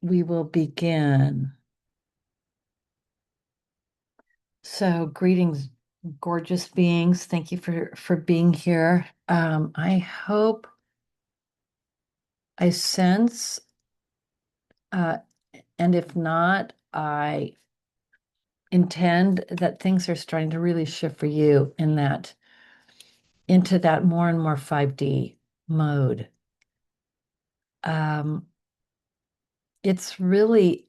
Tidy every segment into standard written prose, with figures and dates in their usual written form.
we will begin. So, greetings, gorgeous beings. Thank you for being here. I hope I sense, uh, and if not, I intend that things are starting to really shift for you in that into that more and more 5D mode. Um, it's really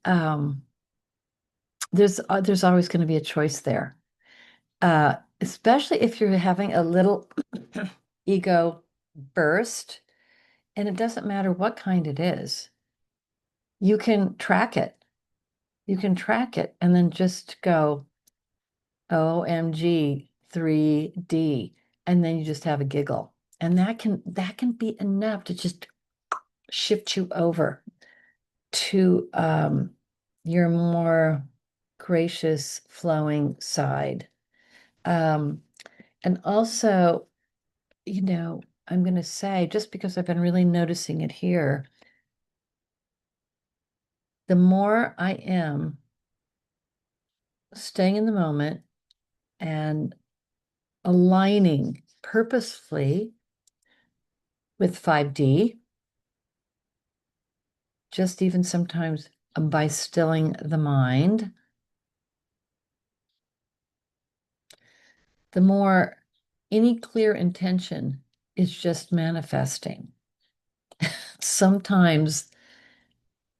there's always going to be a choice there. Especially if you're having a little ego burst, and it doesn't matter what kind it is, you can track it. You can track it and then just go, OMG, 3D, and then you just have a giggle. And that can be enough to just shift you over to your more gracious, flowing side. Um, and also, I'm going to say, just because I've been really noticing it here, the more I am staying in the moment and aligning purposefully with 5D, just even sometimes by stilling the mind, the more any clear intention is just manifesting. Sometimes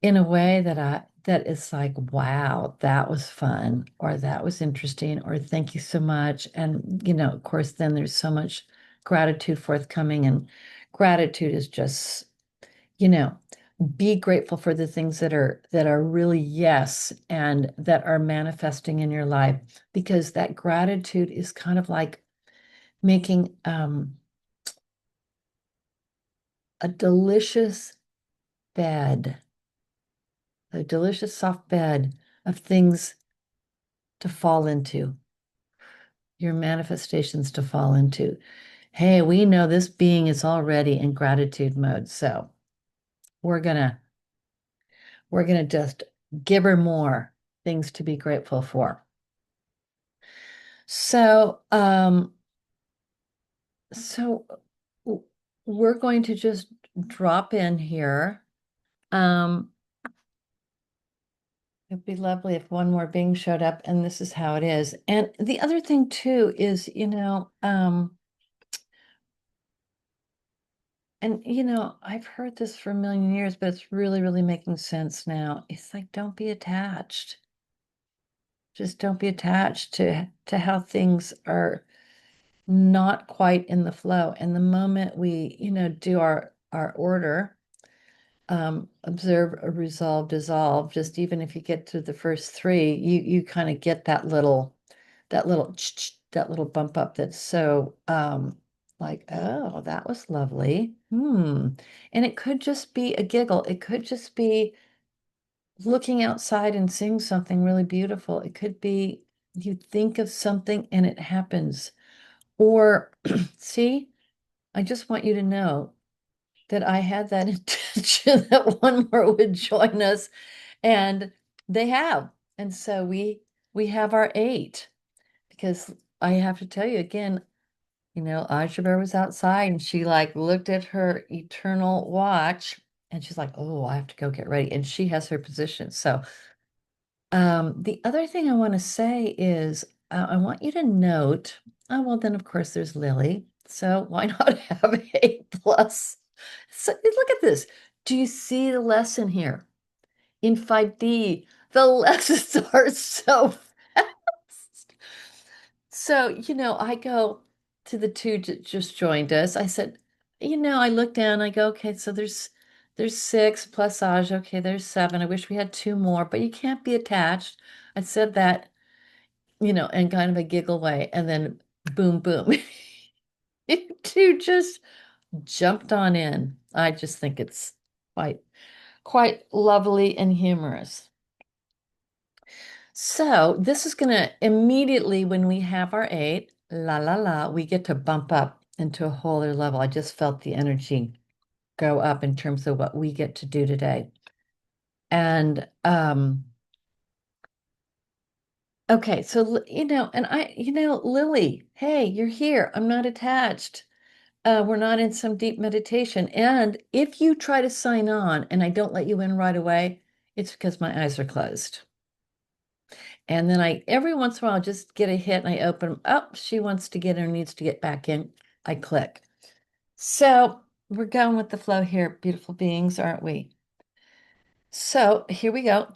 in a way that is like, wow, that was fun, or that was interesting, or thank you so much. And of course, then there's so much gratitude forthcoming, and gratitude is just, you know, be grateful for the things that are really yes and that are manifesting in your life, because that gratitude is kind of like making a delicious bed, a delicious soft bed of things to fall into, your manifestations to fall into. Hey, we know this being is already in gratitude mode, so we're gonna we're gonna just give her more things to be grateful for. So, so w- we're going to just drop in here. Um, it'd be lovely if one more being showed up, and this is how it is. And the other thing too is, and I've heard this for a million years, but it's really, really making sense now. It's like, don't be attached. Just don't be attached to how things are not quite in the flow. And the moment we, do our order, observe, resolve, dissolve, just even if you get to the first three, you kind of get that little bump up that's so like, oh, that was lovely. And it could just be a giggle. It could just be looking outside and seeing something really beautiful. It could be you think of something and it happens. Or see, I just want you to know that I had that intention that one more would join us, and they have. And so we have our eight, because I have to tell you again, Aja was outside and she like looked at her eternal watch and she's like, oh, I have to go get ready. And she has her position. So the other thing I want to say is I want you to note, oh, well, then of course there's Lily. So why not have A plus? So look at this. Do you see the lesson here? In 5D, the lessons are so fast. So, I go to the two just joined us. I said, I look down, I go, okay, so there's six plus Aj. Okay, there's seven. I wish we had two more, but you can't be attached. I said that, in kind of a giggle way, and then boom, boom. You two just jumped on in. I just think it's quite lovely and humorous. So this is going to immediately, when we have our eight, la la la, we get to bump up into a whole other level. I just felt the energy go up in terms of what we get to do today. And okay, so and Lily, hey, you're here. I'm not attached. We're not in some deep meditation. And if you try to sign on and I don't let you in right away, it's because my eyes are closed. And then I, every once in a while, just get a hit and I open them up. She wants to get in or needs to get back in. I click. So we're going with the flow here, beautiful beings, aren't we? So here we go.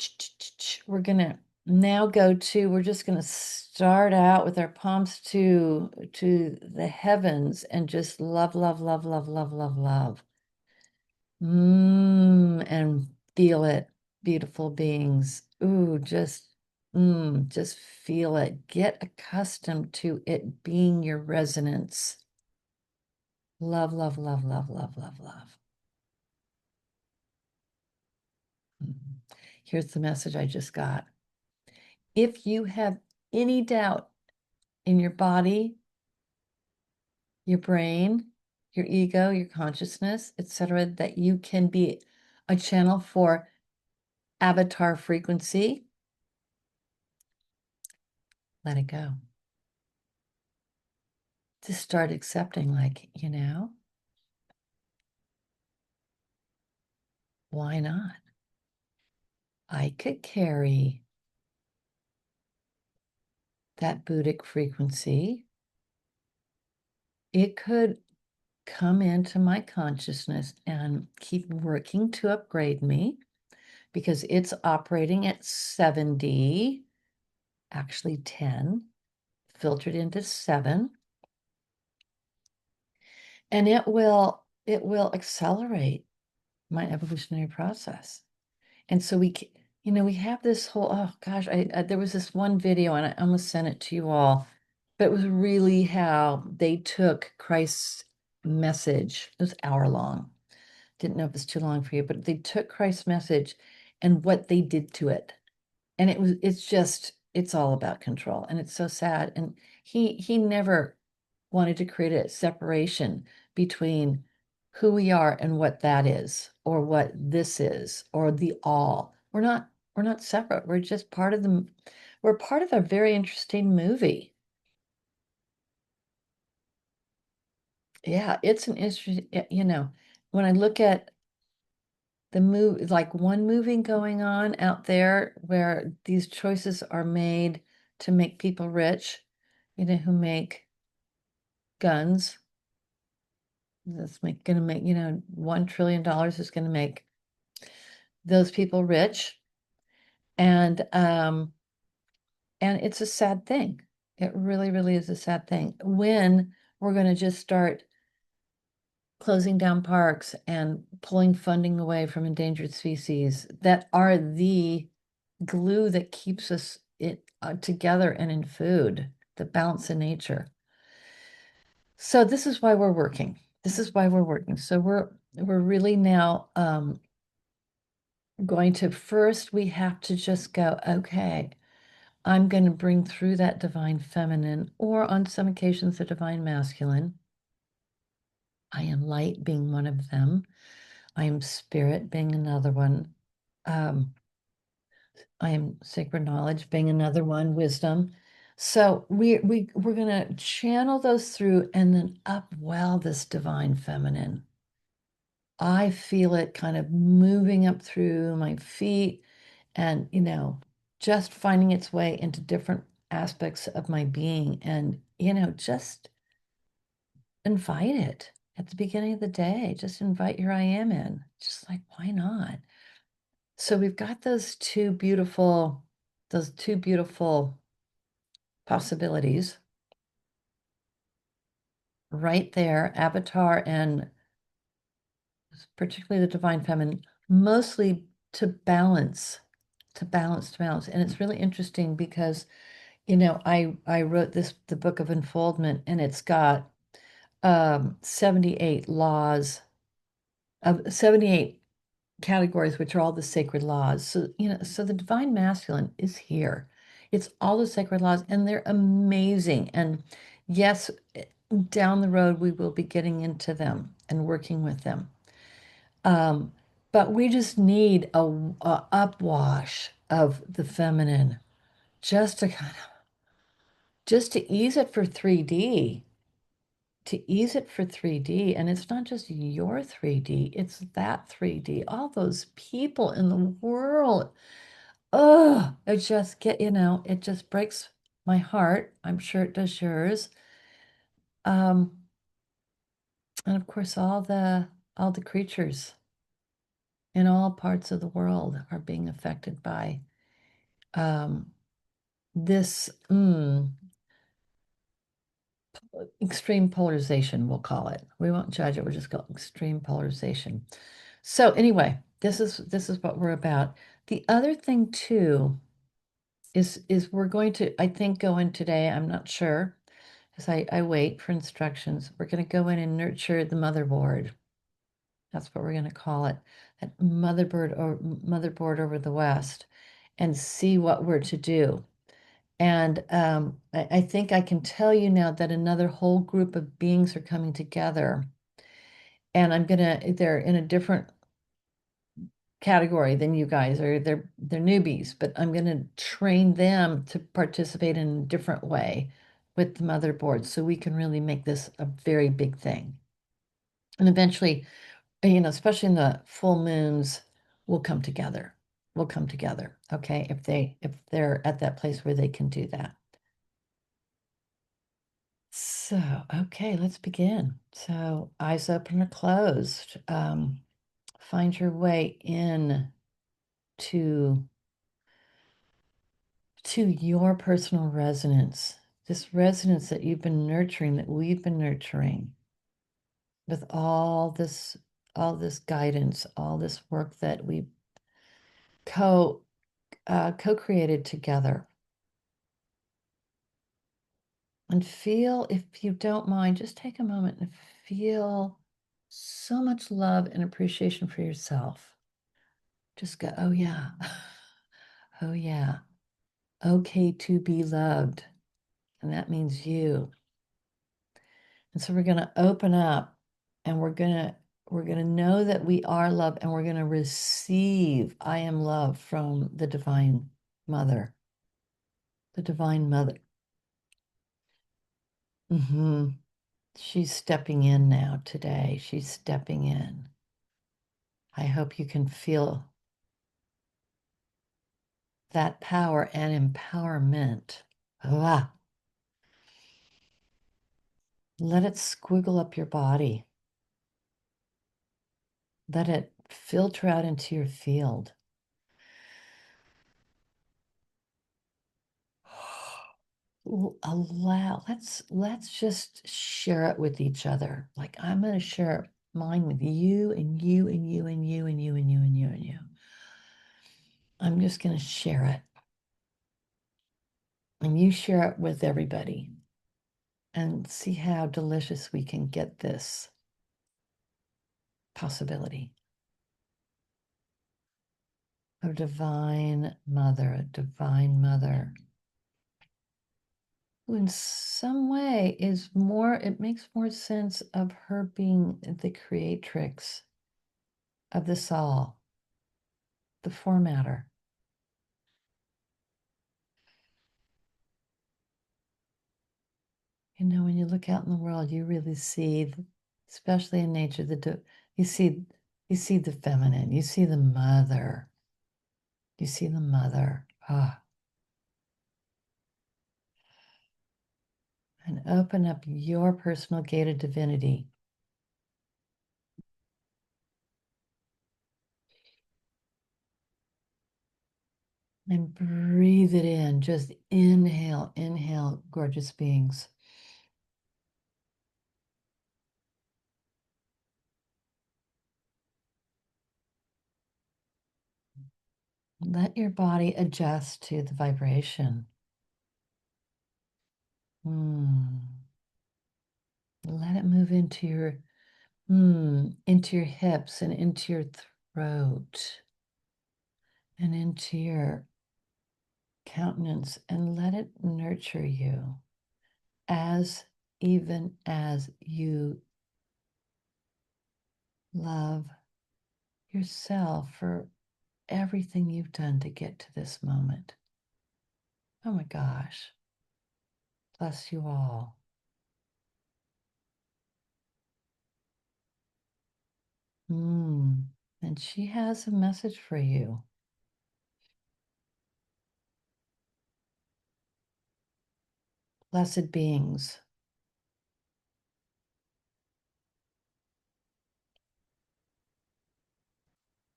We're gonna now we're just gonna start out with our palms to the heavens and just love, love, love, love, love, love, love. And feel it, beautiful beings. Ooh, just feel it. Get accustomed to it being your resonance. Love, love, love, love, love, love, love. Mm. Here's the message I just got. If you have any doubt in your body, your brain, your ego, your consciousness, etc., that you can be a channel for avatar frequency, let it go. Just start accepting, like, why not? I could carry that Buddhic frequency. It could come into my consciousness and keep working to upgrade me because it's operating at 7D, actually 10, filtered into 7. And it will accelerate my evolutionary process. And so we have this whole, oh gosh, there was this one video and I almost sent it to you all, but it was really how they took Christ's message. It was hour long. Didn't know if it was too long for you, but they took Christ's message and what they did to it. And it's all about control. And it's so sad. And he never wanted to create a separation between who we are and what that is, or what this is, or the all. We're not separate. We're part of a very interesting movie. Yeah, it's an interesting, when I look at the movie, like one movie going on out there where these choices are made to make people rich, who make guns. Gonna make, $1 trillion is gonna make those people rich. And it's a sad thing. It really, really is a sad thing when we're gonna just start closing down parks and pulling funding away from endangered species that are the glue that keeps us together and in food, the balance in nature. So this is why we're working. This is why we're working. So we're really now going to first, we have to just go, okay, I'm going to bring through that divine feminine, or on some occasions, the divine masculine. I am light being one of them. I am spirit being another one. Um, I am sacred knowledge being another one, wisdom. So we're going to channel those through and then upwell this divine feminine. I feel it kind of moving up through my feet and, just finding its way into different aspects of my being. And, just invite it at the beginning of the day. Just invite your I am in. Just like, why not? So we've got those two beautiful possibilities right there, Avatar and particularly the divine feminine, mostly to balance, to balance, to balance. And it's really interesting because, I wrote the book of unfoldment, and it's got 78 laws of 78 categories, which are all the sacred laws. So, so the divine masculine is here. It's all the sacred laws, and they're amazing. And yes, down the road, we will be getting into them and working with them. Um, But we just need a upwash of the feminine just to kind of just to ease it for 3D, to ease it for 3D. And it's not just your 3D, it's that 3D, all those people in the world. Oh, it just it just breaks my heart. I'm sure it does yours. Um, and of course, all the creatures in all parts of the world are being affected by um, this extreme polarization, we'll call it. We won't judge it, we'll just call it extreme polarization. So anyway, this is what we're about. The other thing too is we're going to, I think, go in today. I'm not sure because I wait for instructions. We're going to go in and nurture the motherboard. That's what we're going to call it. That motherboard over the West and see what we're to do. And I think I can tell you now that another whole group of beings are coming together. And they're in a different category than you guys, or they're newbies, but I'm gonna train them to participate in a different way with the motherboard so we can really make this a very big thing. And eventually, especially in the full moons, we'll come together. We'll come together, okay? If they're at that place where they can do that. So, okay, let's begin. So, eyes open or closed. Find your way in to your personal resonance, this resonance that you've been nurturing, that we've been nurturing with all this guidance, all this work that we co co-created together. And feel, if you don't mind, just take a moment and feel so much love and appreciation for yourself. Just go, oh yeah, oh yeah, okay to be loved. And that means you. And so we're going to open up and we're going to know that we are love and we're going to receive I am love from the divine mother. The divine mother. She's stepping in now today. She's stepping in. I hope you can feel that power and empowerment. Ah, let it squiggle up your body. Let it filter out into your field. Allow, let's just share it with each other. Like I'm going to share mine with you and you and you and you and you and you and you and you. I'm just going to share it. And you share it with everybody and see how delicious we can get this possibility of divine mother, a divine mother who in some way it makes more sense of her being the creatrix of this all, the formatter. When you look out in the world, you really see, especially in nature, you see the feminine, you see the mother, you see the mother. Ah, and open up your personal gate of divinity. And breathe it in. Just inhale, inhale, gorgeous beings. Let your body adjust to the vibration. Let it move into your hips and into your throat and into your countenance, and let it nurture you even as you love yourself for everything you've done to get to this moment. Oh my gosh. Bless you all. And she has a message for you. Blessed beings,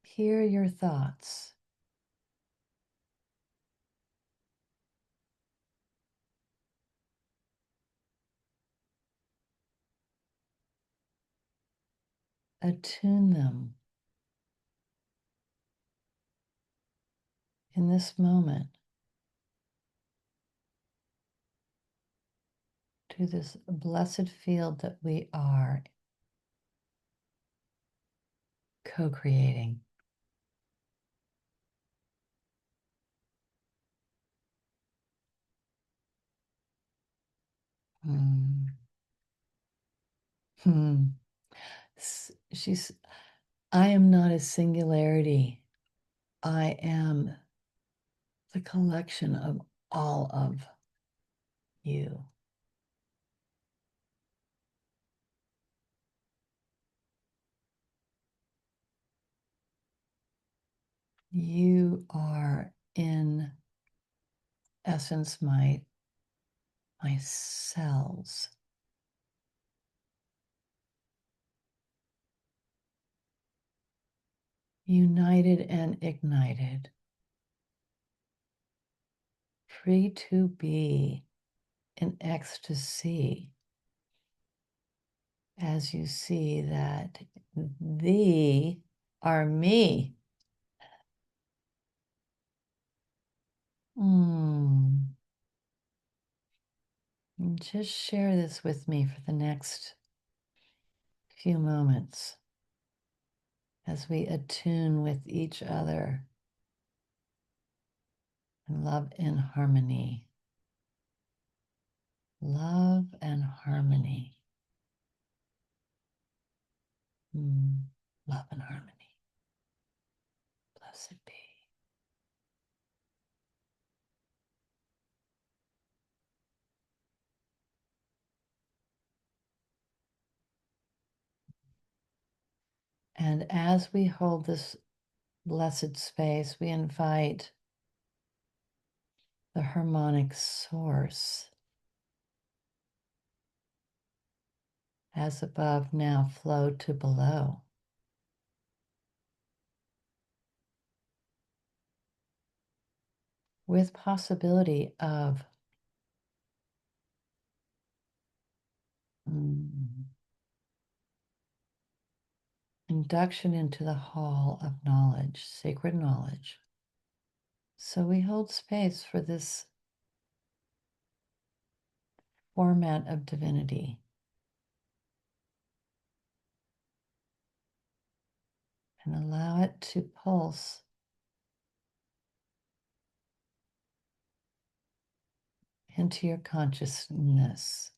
hear your thoughts. Attune them in this moment to this blessed field that we are co-creating. Hmm. Hmm. She's, I am not a singularity. I am the collection of all of you. You are in essence my cells, united and ignited, free to be in ecstasy as you see that thee are me. Mm. And just share this with me for the next few moments as we attune with each other and love and harmony. Love and harmony. Love and harmony. Blessed be. And as we hold this blessed space, we invite the harmonic source, as above, now flow to below. With possibility of induction into the hall of knowledge, sacred knowledge. So we hold space for this format of divinity. And allow it to pulse into your consciousness.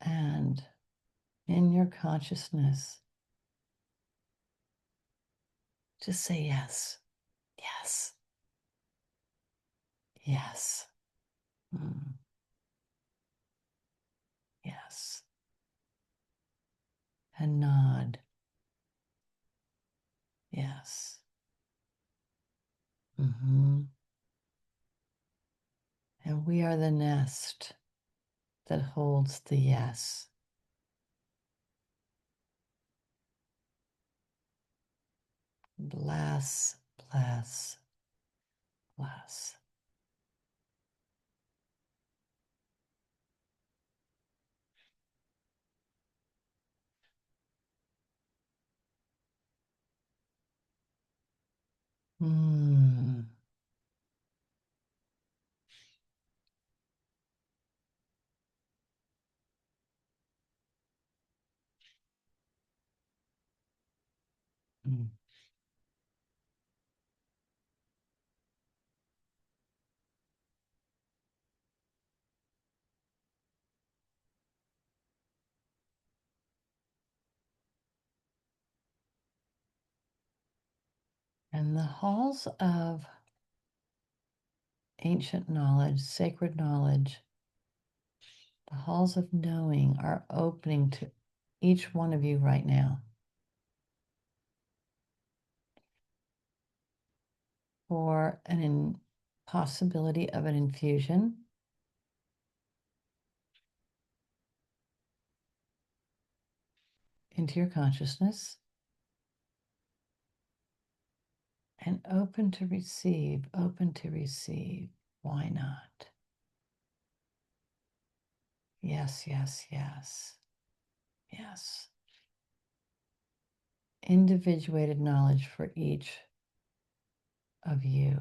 And in your consciousness, just say yes, yes, yes, yes. And nod, yes. And we are the nest that holds the yes. Bless, bless, bless. Mm. Mm. And the halls of ancient knowledge, sacred knowledge, the halls of knowing are opening to each one of you right now for possibility of an infusion into your consciousness and open to receive, open to receive. Why not? Yes, yes, yes, yes. Individuated knowledge for each of you.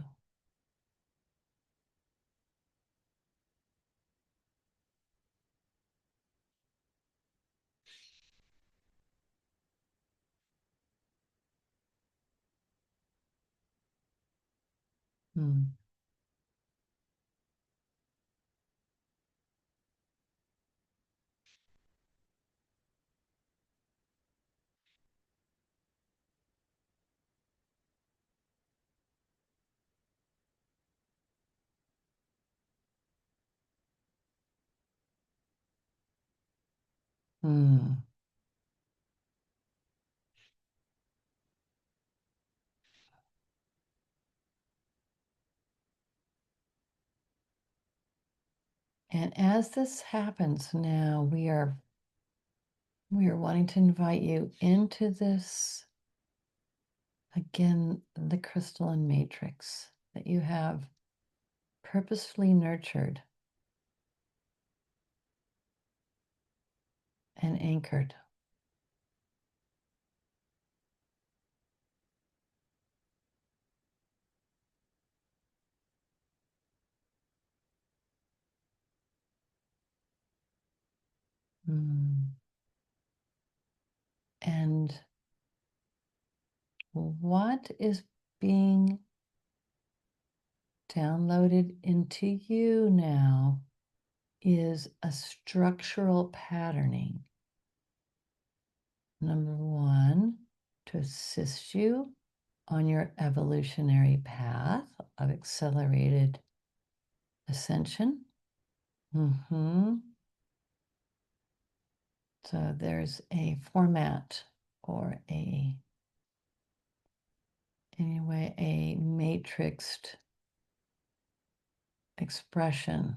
Hmm. Hmm. And as this happens now, we are wanting to invite you into this, again, the crystalline matrix that you have purposefully nurtured and anchored. Mm. And what is being downloaded into you now is a structural patterning. Number one, to assist you on your evolutionary path of accelerated ascension. Mm-hmm. So there's a format or anyway, a matrixed expression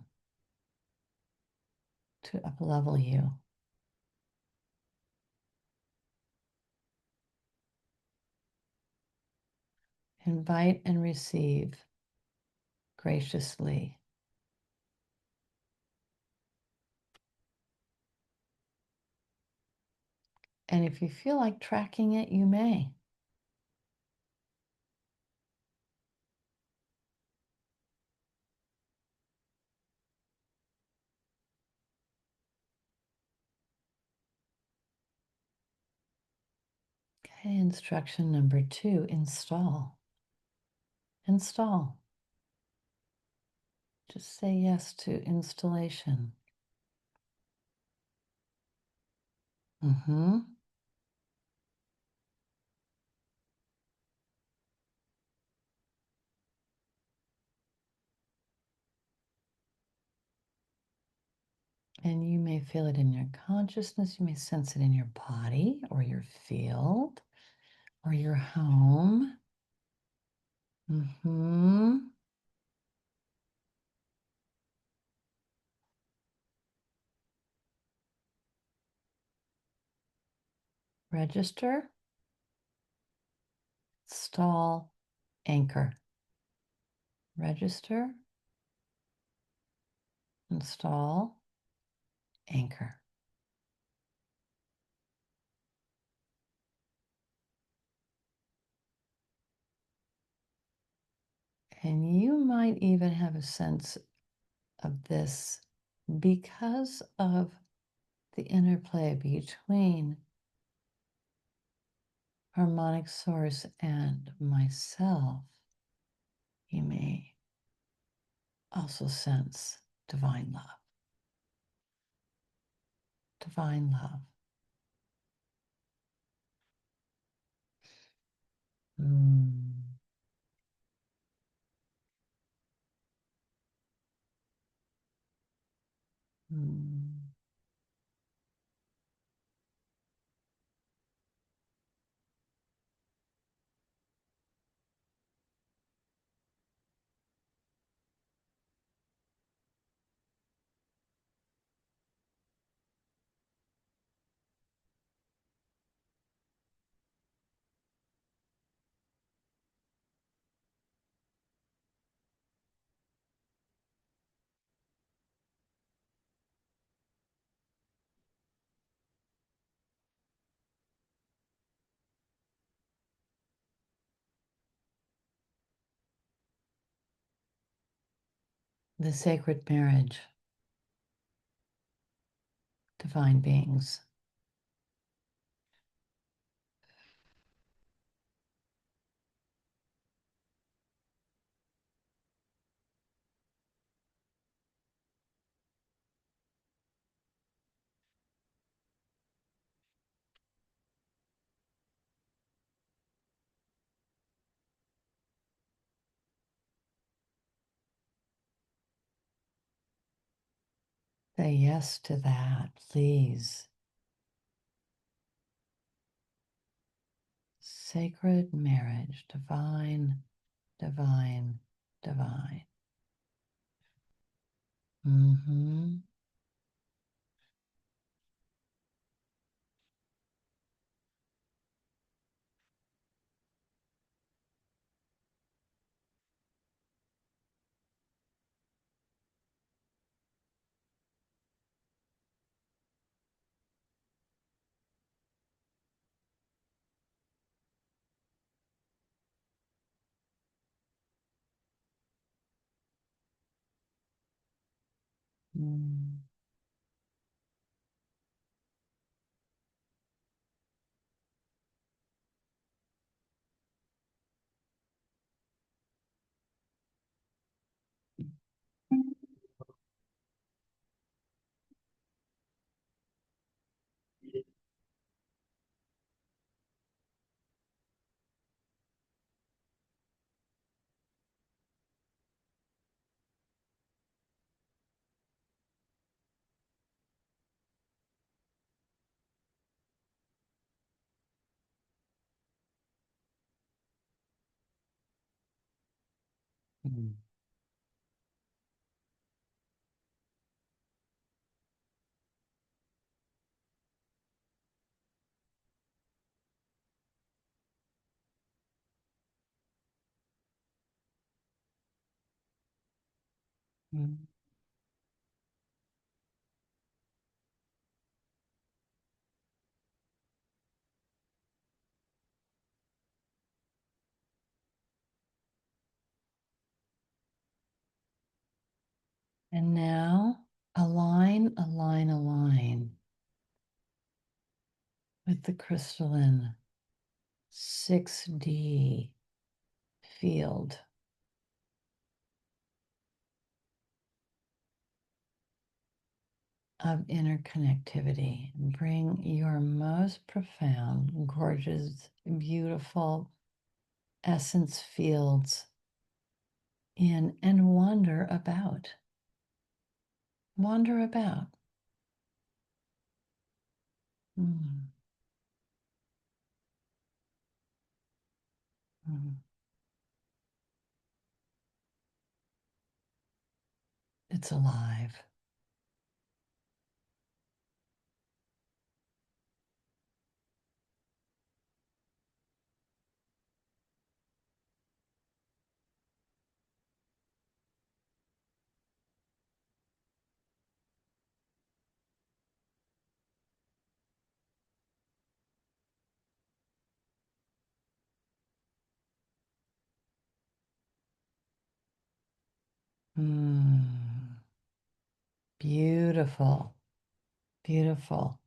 to uplevel you. Invite and receive graciously. And if you feel like tracking it, you may. Okay, instruction number 2, install. Install. Just say yes to installation. Mm-hmm. And you may feel it in your consciousness. You may sense it in your body or your field or your home. Mm-hmm. Register, stall, anchor. Register, install, anchor. And you might even have a sense of this because of the interplay between harmonic source and myself. You may also sense divine love. Divine love. Mm. Mm. The sacred marriage, divine beings. Say yes to that, please. Sacred marriage, divine, divine, divine. Mm-hmm. Mm. Mm. Mm. And now align, align, align with the crystalline 6D field of interconnectivity. Bring your most profound, gorgeous, beautiful essence fields in and wander about. Wander about. Mm. Mm. It's alive. Mm, beautiful, beautiful.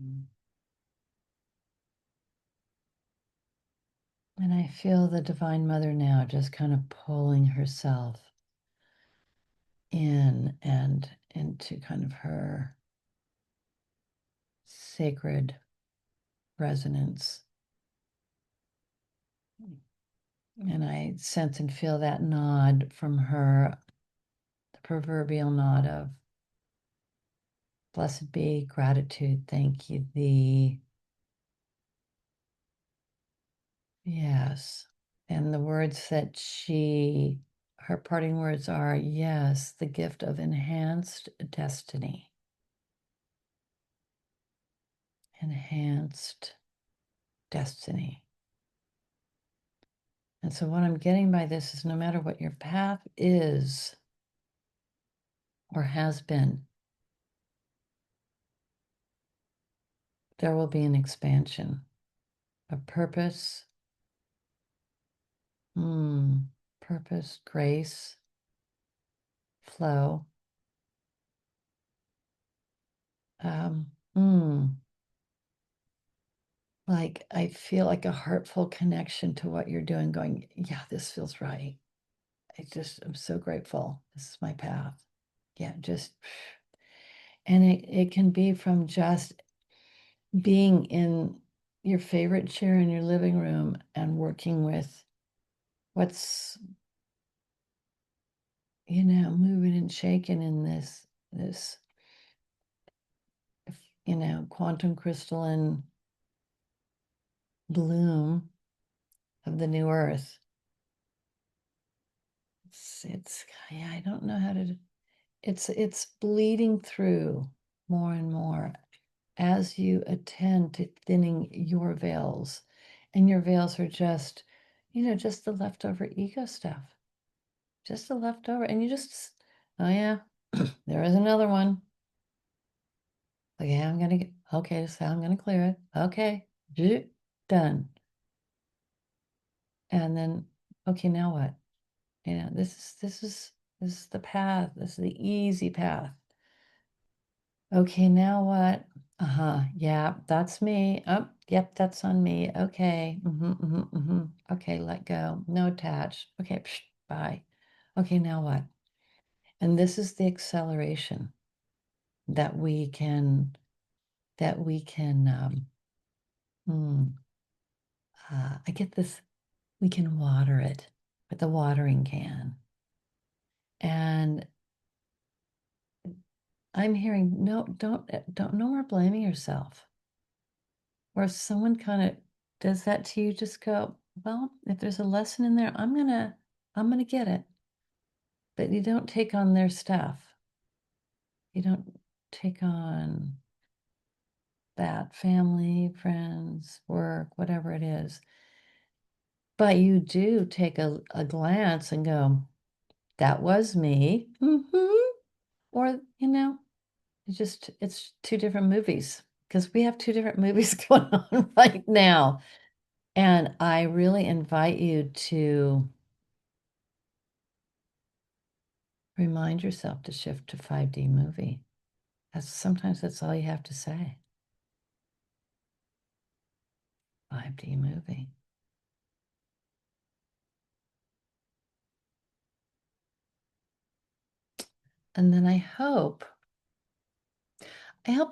Mm. And I feel the Divine Mother now just kind of pulling herself in and into kind of her sacred resonance. And I sense and feel that nod from her, the proverbial nod of blessed be, gratitude, thank you, thee. Yes. And the words that her parting words are, yes, the gift of enhanced destiny. Enhanced destiny. And so, what I'm getting by this is no matter what your path is or has been, there will be an expansion of purpose, purpose, grace, flow. Um, mm, like I feel like a heartful connection to what you're doing, going, yeah, this feels right. I'm so grateful. This is my path. Yeah, and it can be from just being in your favorite chair in your living room and working with what's, moving and shaking in this, quantum crystalline bloom of the new earth. Yeah, I don't know how to, it's bleeding through more and more as you attend to thinning your veils. And your veils are just, just the leftover ego stuff, just the leftover. And you just, oh yeah, there is another one. Okay, okay, so I'm going to clear it. Okay, done. And then, okay, now what? This is the path. This is the easy path. Okay, now what? Uh-huh. Yeah, that's me. Oh, yep, that's on me. Okay. Okay, let go. No attach. Okay, bye. Okay, now what? And this is the acceleration that we can mm, I get this, we can water it with the watering can. And I'm hearing, no, don't, no more blaming yourself. Or if someone kind of does that to you, just go, well, if there's a lesson in there, I'm gonna get it. But you don't take on their stuff. You don't take on that family, friends, work, whatever it is. But you do take a glance and go, that was me. Or, it's two different movies because we have two different movies going on right now. And I really invite you to remind yourself to shift to 5D movie. Sometimes that's all you have to say. 5D movie. And then I hope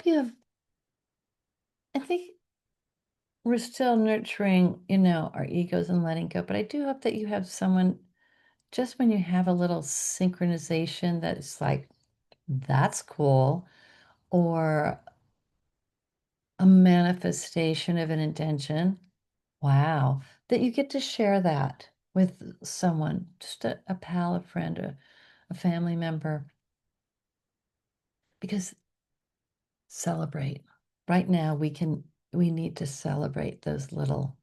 you have, I think we're still nurturing, our egos and letting go, but I do hope that you have someone, just when you have a little synchronization that's like, that's cool, or a manifestation of an intention. Wow. That you get to share that with someone, just a pal, a friend, a family member, because celebrate. Right now we need to celebrate those little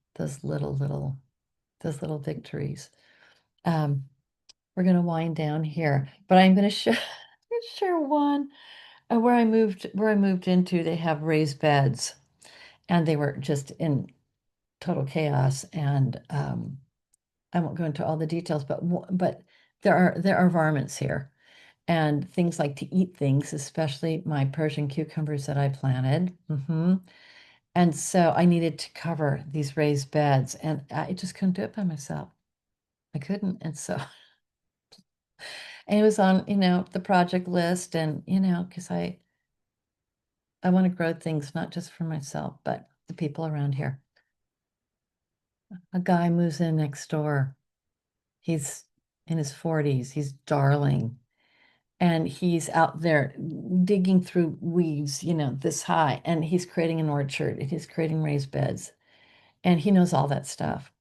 victories. Um, we're going to wind down here, but I'm going to share, share one. where I moved into, they have raised beds, and they were just in total chaos. And I won't go into all the details, but there are varmints here, and things like to eat things, especially my Persian cucumbers that I planted. And so I needed to cover these raised beds, and I just couldn't do it by myself. I couldn't. And so, and it was on, the project list, and, because I want to grow things not just for myself, but the people around here. A guy moves in next door. He's in his 40s. He's darling. And he's out there digging through weeds, this high, and he's creating an orchard, and he's creating raised beds, and he knows all that stuff.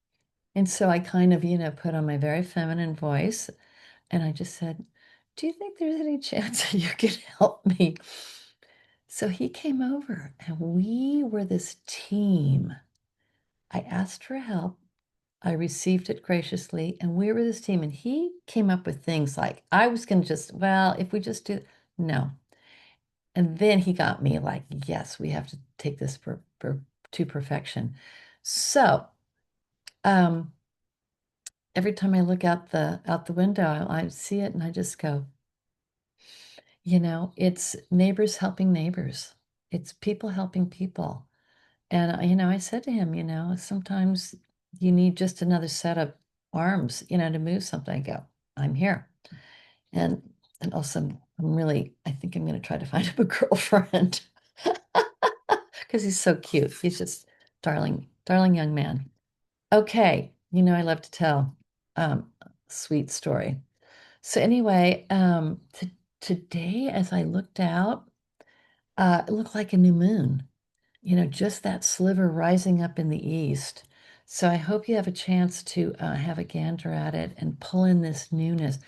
And so I kind of, put on my very feminine voice, and I just said, "Do you think there's any chance that you could help me?" So he came over, and we were this team. I asked for help. I received it graciously, and we were this team. And he came up with things like, I was going to just, well, if we just do, no. And then he got me like, yes, we have to take this to perfection. So, um, every time I look out the window, I see it and I just go, it's neighbors helping neighbors. It's people helping people. And I said to him, sometimes you need just another set of arms, to move something. I go, I'm here. And also I think I'm going to try to find him a girlfriend because he's so cute. He's just darling, darling young man. Okay, I love to tell sweet story. So anyway, today as I looked out, it looked like a new moon, just that sliver rising up in the east. So I hope you have a chance to have a gander at it and pull in this newness.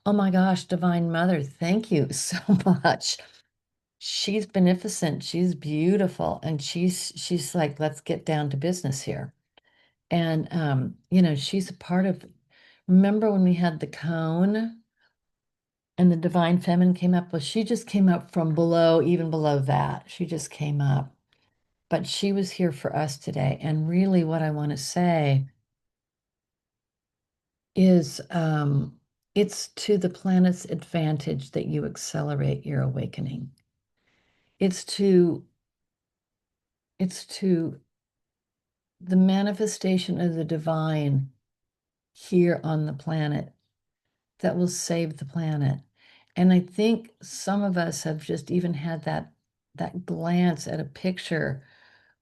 Oh my gosh, Divine Mother, thank you so much. She's beneficent, she's beautiful, and she's like, let's get down to business here. And she's a part of, remember when we had the cone and the Divine Feminine came up? Well, she just came up from below, even below that. She just came up. But she was here for us today. And really what I want to say is it's to the planet's advantage that you accelerate your awakening. It's to it's to the manifestation of the divine here on the planet that will save the planet. And I think some of us have just even had that glance at a picture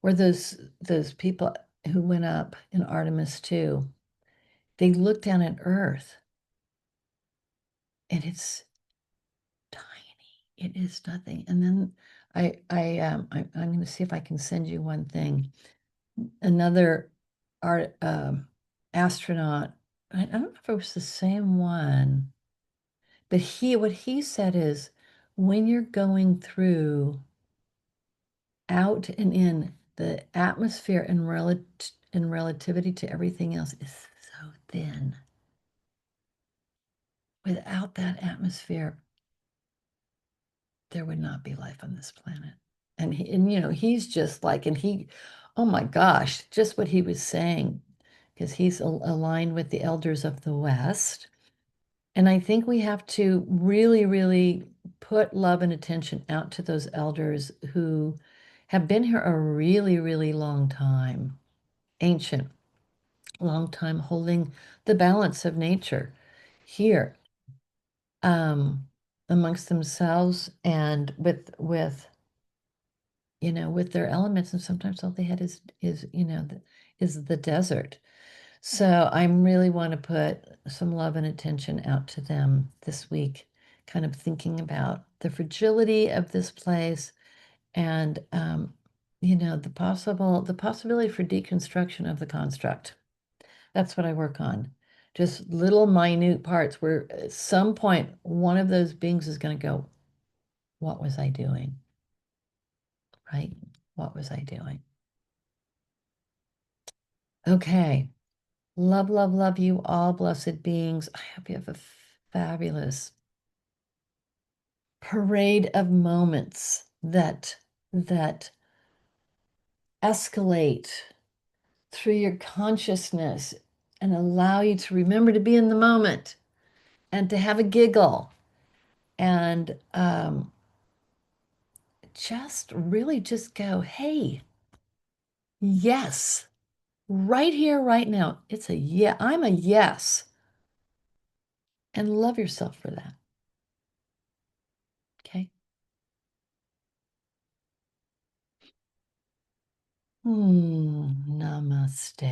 where those people who went up in Artemis 2, they look down at Earth and it's tiny. It is nothing. And then I'm going to see if I can send you one thing. Another art astronaut. I don't know if it was the same one, but what he said is when you're going through out and in, the atmosphere in relativity to everything else is so thin. Without that atmosphere, there would not be life on this planet. And he's just like, oh my gosh, just what he was saying, because he's aligned with the elders of the West. And I think we have to really, really put love and attention out to those elders who have been here a really, really long time, ancient, long time, holding the balance of nature here, um, amongst themselves and with their elements. And sometimes all they had is the desert. So I really want to put some love and attention out to them this week, kind of thinking about the fragility of this place and the possibility for deconstruction of the construct. That's what I work on. Just little minute parts where at some point one of those beings is going to go, what was I doing? Right? What was I doing? Okay. Love, love, love you all, blessed beings. I hope you have a fabulous parade of moments that escalate through your consciousness and allow you to remember to be in the moment and to have a giggle and just really just go, hey, yes, right here, right now. It's a yeah, I'm a yes. And love yourself for that. Okay. Namaste.